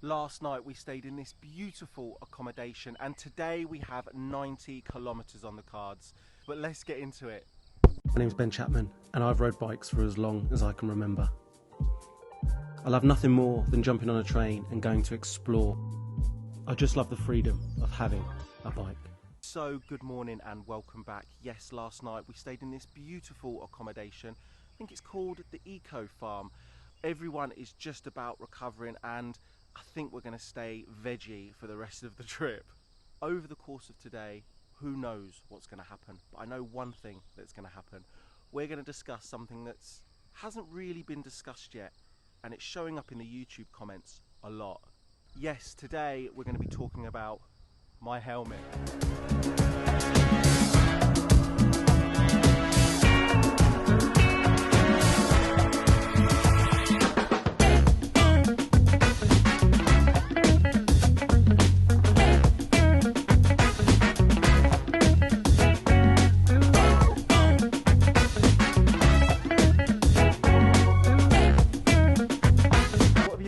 Last night we stayed in this beautiful accommodation and today we have 90 kilometres on the cards. But let's get into it. My name's Ben Chapman and I've rode bikes for as long as I can remember. I love nothing more than jumping on a train and going to explore. I just love the freedom of having a bike. So good morning and welcome back. Yes, last night we stayed in this beautiful accommodation. I think it's called the Eco Farm. Everyone is just about recovering and I think we're going to stay veggie for the rest of the trip. Over the course of today, who knows what's going to happen, but I know one thing that's going to happen. We're going to discuss something that hasn't really been discussed yet, and it's showing up in the YouTube comments a lot. Yes, today we're going to be talking about my helmet.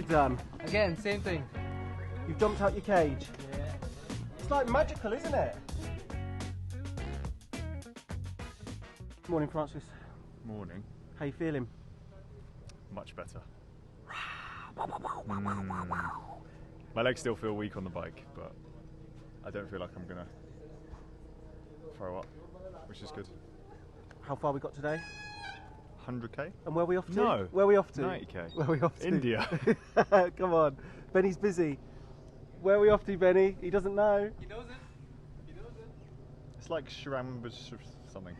Done. Again, same thing. You've jumped out your cage? Yeah. It's like magical, isn't it? Morning, Francis. Morning. How you feeling? Much better. My legs still feel weak on the bike, but I don't feel like I'm gonna throw up, which is good. How far we got today? 100k? And where are we off to? No. Where are we off to? 90k. Where are we off to? India. Come on. Benny's busy. Where are we off to, Benny? He doesn't know. He knows it. He knows it. It's like Shrambus something.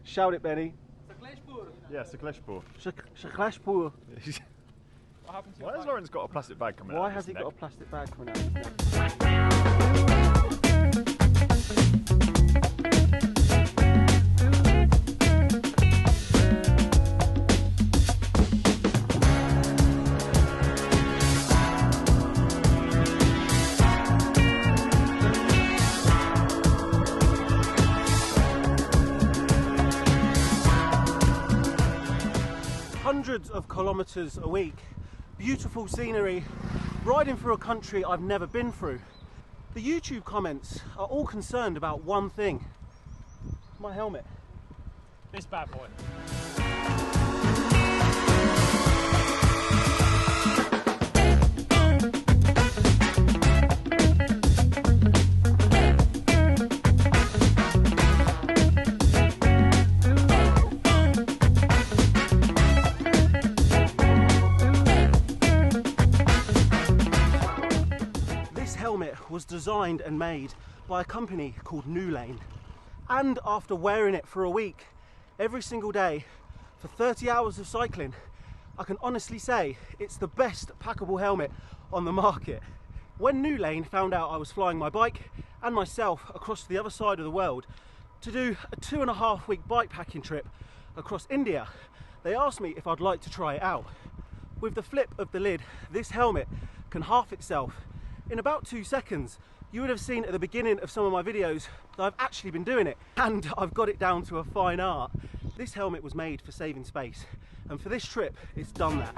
Shout it, Benny. Sakleshpur. Yeah, Sakleshpur. Sakleshpur. What happened to Why your has bike? Lawrence got a plastic bag coming out Why of has his he neck? got a plastic bag coming out of his neck? Hundreds of kilometres a week, beautiful scenery, riding through a country I've never been through. The YouTube comments are all concerned about one thing: my helmet. This bad boy. Was designed and made by a company called New Lane, and after wearing it for a week every single day for 30 hours of cycling, I can honestly say it's the best packable helmet on the market. When New Lane found out I was flying my bike and myself across to the other side of the world to do a 2.5 week bike packing trip across India, they asked me if I'd like to try it out. With the flip of the lid, this helmet can half itself in about 2 seconds. You would have seen at the beginning of some of my videos that I've actually been doing it, and I've got it down to a fine art. This helmet was made for saving space, and for this trip it's done that.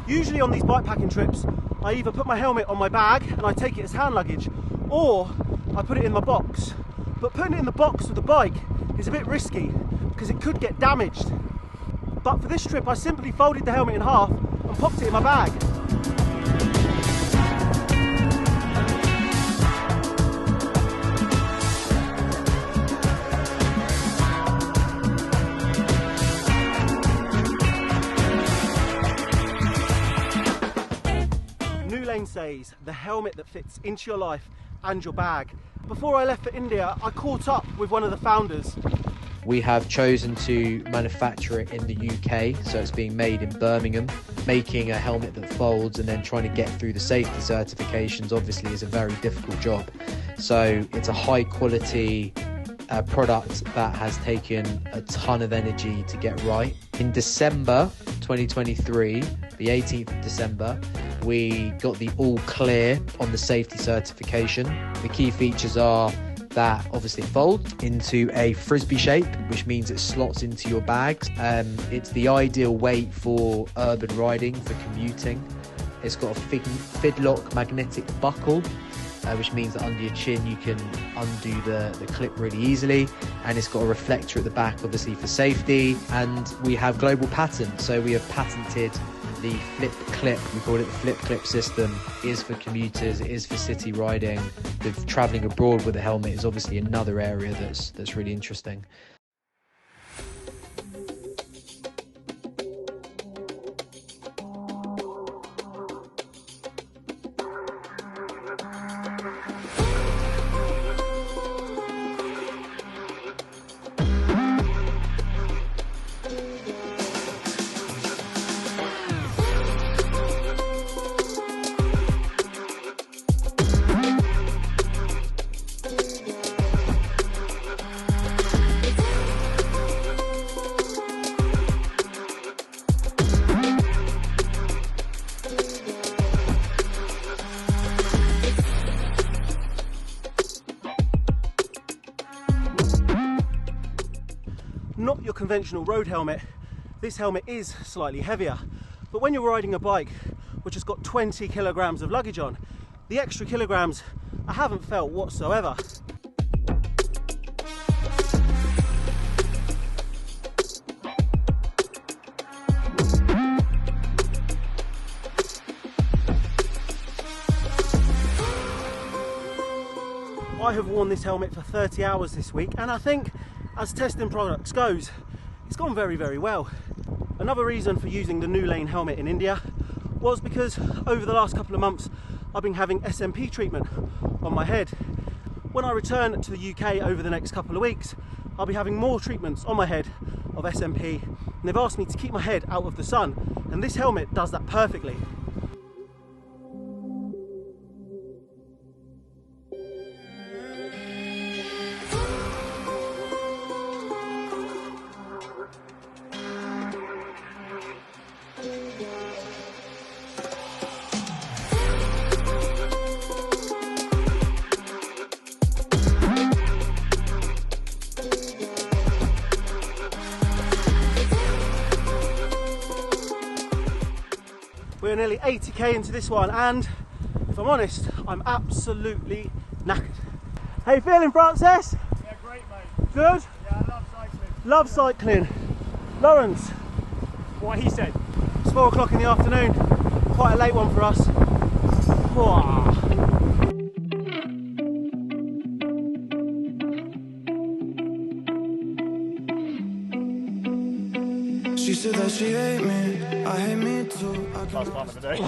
Usually on these bikepacking trips, I either put my helmet on my bag and I take it as hand luggage, or I put it in my box. But putting it in the box with the bike is a bit risky because it could get damaged. But for this trip, I simply folded the helmet in half and popped it in my bag. Says the helmet that fits into your life and your bag. Before I left for India, I caught up with one of the founders. We have chosen to manufacture it in the UK, so it's being made in Birmingham. Making a helmet that folds and then trying to get through the safety certifications obviously is a very difficult job. So it's a high quality a product that has taken a ton of energy to get right. In December 2023, the 18th of December, we got the all clear on the safety certification. The key features are that obviously it folds into a frisbee shape, which means it slots into your bags. It's the ideal weight for urban riding, for commuting. It's got a fidlock magnetic buckle, which means that under your chin you can undo the clip really easily, and it's got a reflector at the back obviously for safety. And we have global patents, so we have patented the flip clip. We call it the flip clip system. It is for commuters, it is for city riding. The travelling abroad with a helmet is obviously another area that's really interesting. Not your conventional road helmet. This helmet is slightly heavier, but when you're riding a bike which has got 20 kilograms of luggage on, the extra kilograms I haven't felt whatsoever. I have worn this helmet for 30 hours this week, and I think as testing products goes, it's gone very, very well. Another reason for using the New Lane helmet in India was because over the last couple of months I've been having SMP treatment on my head. When I return to the UK over the next couple of weeks, I'll be having more treatments on my head of SMP, and they've asked me to keep my head out of the sun, and this helmet does that perfectly. We're nearly 80k into this one, and if I'm honest, I'm absolutely knackered. How you feeling, Francis? Yeah, great, mate. Good? Yeah, I love cycling. Love cycling. Lawrence? What he said. It's 4 o'clock in the afternoon. Quite a late one for us. Whoa. She said that she hate me, I hate me too. Last part of the day.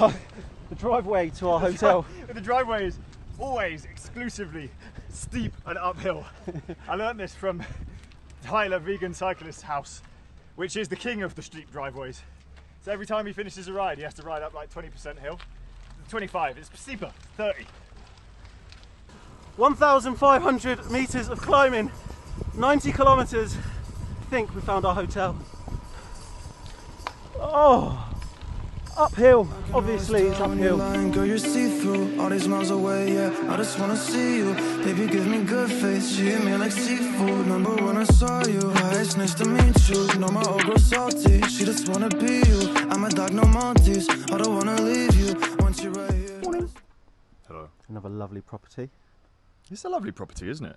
The driveway to our hotel. The driveway is always exclusively steep and uphill. I learned this from Tyler, vegan cyclist's house, which is the king of the steep driveways. So every time he finishes a ride, he has to ride up like 20% hill. 25, it's steeper, 30. 1,500 metres of climbing, 90 kilometres. I think we found our hotel. Oh, uphill, obviously it's uphill. Girl, you're see-through, all these miles away, yeah. I just wanna see you, baby, give me good face. She hit me like seafood, remember when I saw you. Hi, it's nice to meet you, know my old girl salty. She just wanna be you, I'm a dog, no Maltese. I don't wanna leave you, once you're right here. Hello. Another lovely property. It's a lovely property, isn't it?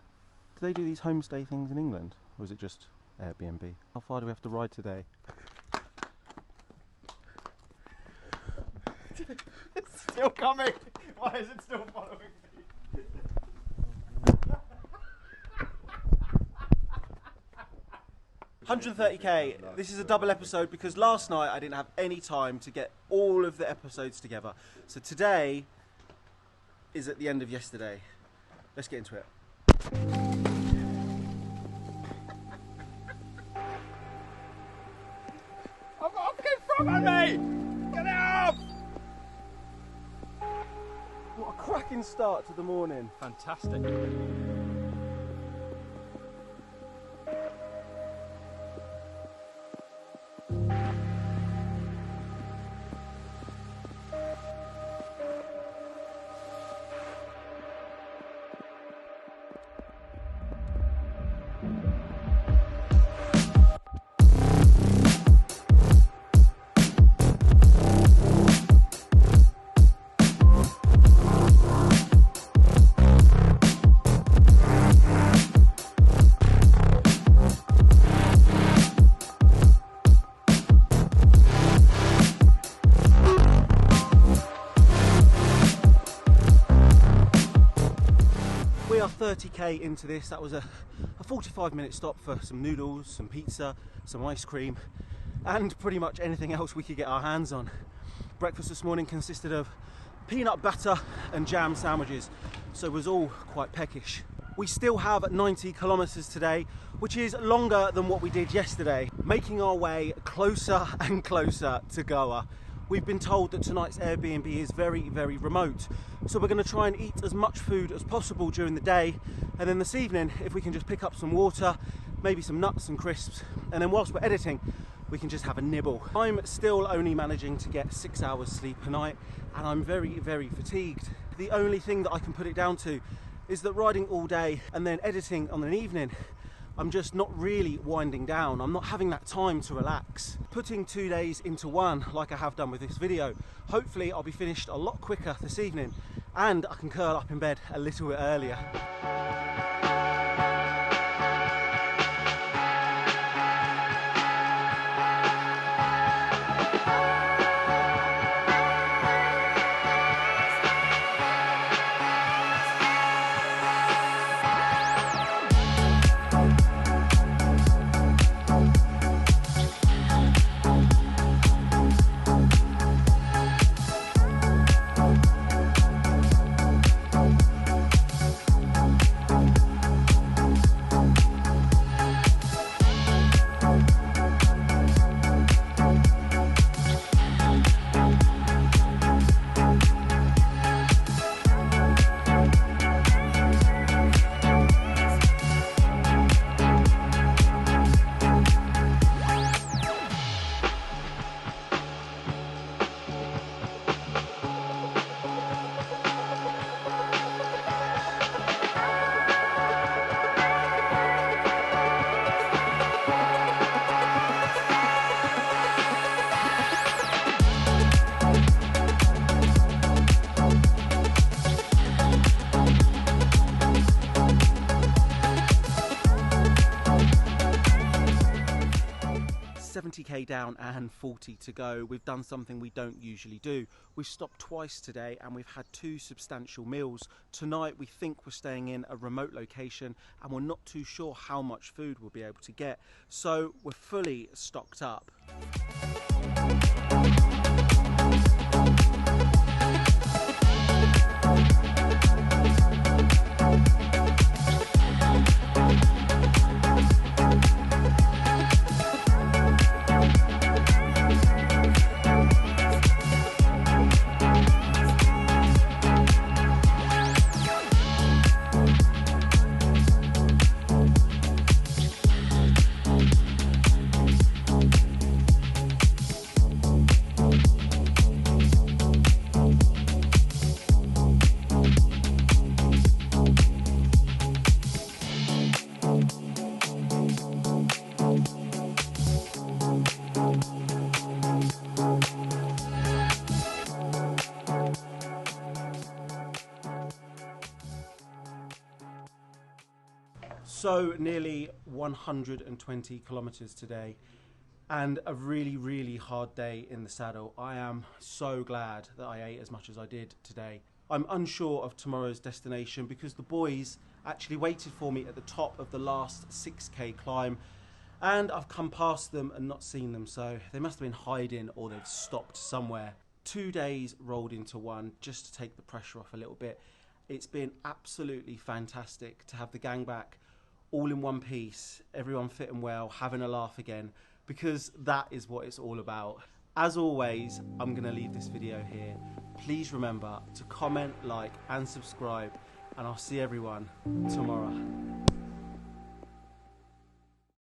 Do they do these homestay things in England, or is it just Airbnb? How far do we have to ride today? It's still coming. Why is it still following me? 130k. This is a double episode because last night I didn't have any time to get all of the episodes together. So today is at the end of yesterday. Let's get into it. I've got a kid from me! Get out! What a cracking start to the morning. Fantastic. 30k into this. That was a 45-minute stop for some noodles, some pizza, some ice cream, and pretty much anything else we could get our hands on. Breakfast this morning consisted of peanut butter and jam sandwiches, so it was all quite peckish. We still have 90 kilometers today, which is longer than what we did yesterday, making our way closer and closer to Goa. We've been told that tonight's Airbnb is very, very remote, so we're going to try and eat as much food as possible during the day, and then this evening, if we can just pick up some water, maybe some nuts and crisps, and then whilst we're editing, we can just have a nibble. I'm still only managing to get 6 hours sleep per night, and I'm very, very fatigued. The only thing that I can put it down to is that riding all day and then editing on an evening, I'm just not really winding down. I'm not having that time to relax. Putting 2 days into one, like I have done with this video, hopefully I'll be finished a lot quicker this evening, and I can curl up in bed a little bit earlier. K down and 40 to go. We've done something we don't usually do. We've stopped twice today and we've had 2 substantial meals. Tonight we think we're staying in a remote location and we're not too sure how much food we'll be able to get. So we're fully stocked up. So nearly 120 kilometers today and a really, really hard day in the saddle. I am so glad that I ate as much as I did today. I'm unsure of tomorrow's destination because the boys actually waited for me at the top of the last 6k climb and I've come past them and not seen them, so they must have been hiding or they've stopped somewhere. 2 days rolled into one just to take the pressure off a little bit. It's been absolutely fantastic to have the gang back all in one piece, everyone fit and well, having a laugh again, because that is what it's all about. As always, I'm gonna leave this video here. Please remember to comment, like, and subscribe, and I'll see everyone tomorrow.